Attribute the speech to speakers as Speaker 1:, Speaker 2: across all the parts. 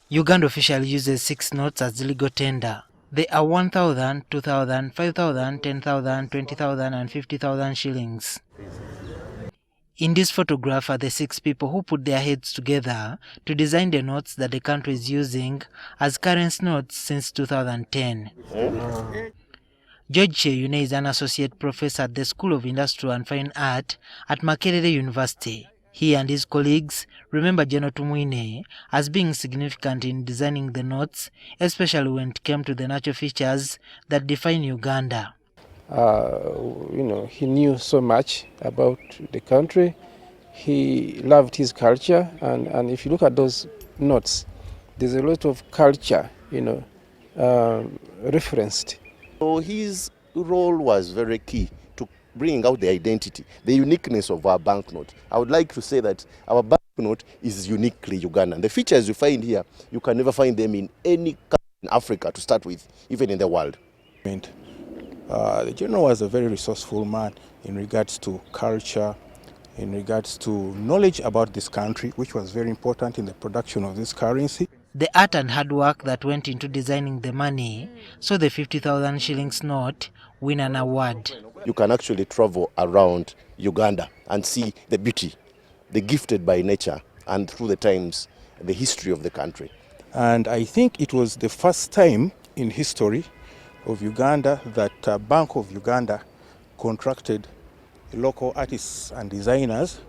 Speaker 1: Uganda officially uses 6 notes as legal tender. They are 1,000, 2,000, 5,000, 10,000, 20,000 and 50,000 shillings. In this photograph are the 6 people who put their heads together to design the notes that the country is using as currency notes since 2010. George Cheyune is an associate professor at the School of Industrial and Fine Art at Makerere University. He and his colleagues remember Elly Tumwine as being significant in designing the notes, especially when it came to the natural features that define Uganda.
Speaker 2: He knew so much about the country. He loved his culture, and if you look at those notes, there's a lot of culture, referenced.
Speaker 3: So his role was very key to bringing out the identity, the uniqueness of our banknote. I would like to say that our banknote is uniquely Ugandan. The features you find here, you can never find them in any country in Africa to start with, even in the world.
Speaker 4: The general was a very resourceful man in regards to culture, in regards to knowledge about this country, which was very important in the production of this currency.
Speaker 1: The art and hard work that went into designing the money saw the 50,000 shillings note win an award.
Speaker 3: You can actually travel around Uganda and see the beauty, the gifted by nature, and through the times, the history of the country.
Speaker 4: And I think it was the first time in history of Uganda that Bank of Uganda contracted local artists and designers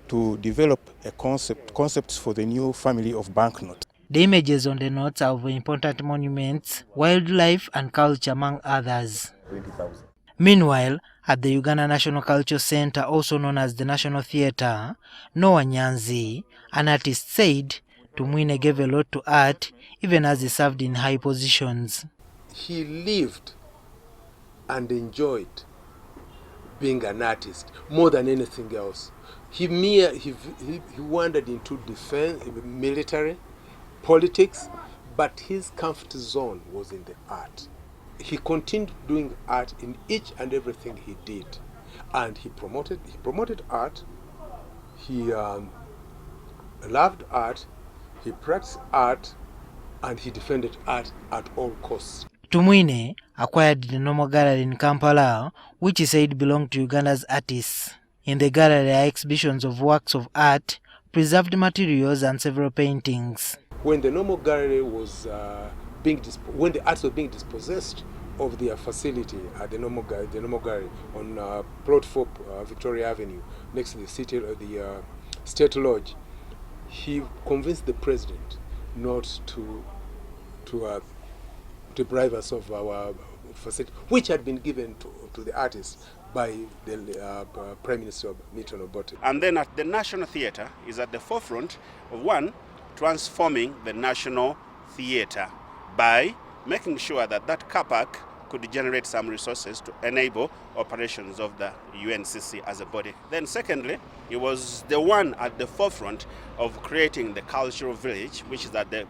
Speaker 4: to develop a concepts for the new family of banknotes.
Speaker 1: The images on the notes are of important monuments, wildlife and culture among others.
Speaker 3: 20,000.
Speaker 1: Meanwhile, at the Uganda National Culture Center, also known as the National Theatre, Noah Nyanzi, an artist, said Tumwine gave a lot to art even as he served in high positions.
Speaker 5: He lived and enjoyed being an artist more than anything else. He wandered into defense, military, politics, but his comfort zone was in the art. He continued doing art in each and everything he did, and he promoted art. He loved art. He practiced art, and he defended art at all costs.
Speaker 1: Tumwine acquired the Normal Gallery in Kampala, which he said belonged to Uganda's artists. In the gallery are exhibitions of works of art, preserved materials and several paintings.
Speaker 5: When the Normal Gallery was when the arts were being dispossessed of their facility at the Normal Gallery on Plot 4 Victoria Avenue, next to the State Lodge, he convinced the president not to deprive us of our facility, which had been given to the artists by the Prime Minister Milton Obote.
Speaker 6: And then at the National Theatre is at the forefront of transforming the National Theatre by making sure that that car park could generate some resources to enable operations of the UNCC as a body. Then secondly, it was the one at the forefront of creating the cultural village, which is at the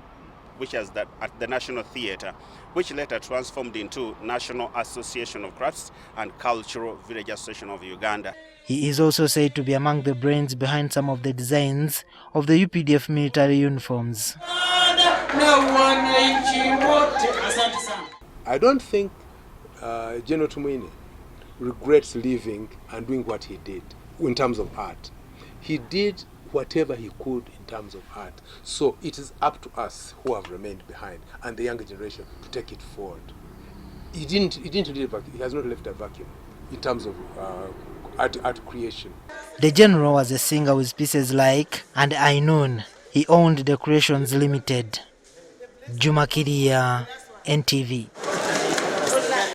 Speaker 6: National Theatre, which later transformed into National Association of Crafts and Cultural Village Association of Uganda.
Speaker 1: He is also said to be among the brains behind some of the designs of the UPDF military uniforms.
Speaker 5: I don't think Elly Tumwine regrets living and doing what he did in terms of art. He did whatever he could in terms of art. So it is up to us who have remained behind and the younger generation to take it forward. He has not left a vacuum in terms of art creation.
Speaker 1: The general was a singer with pieces like "And I Known." He owned the Creations Limited. Juma Kiria, NTV.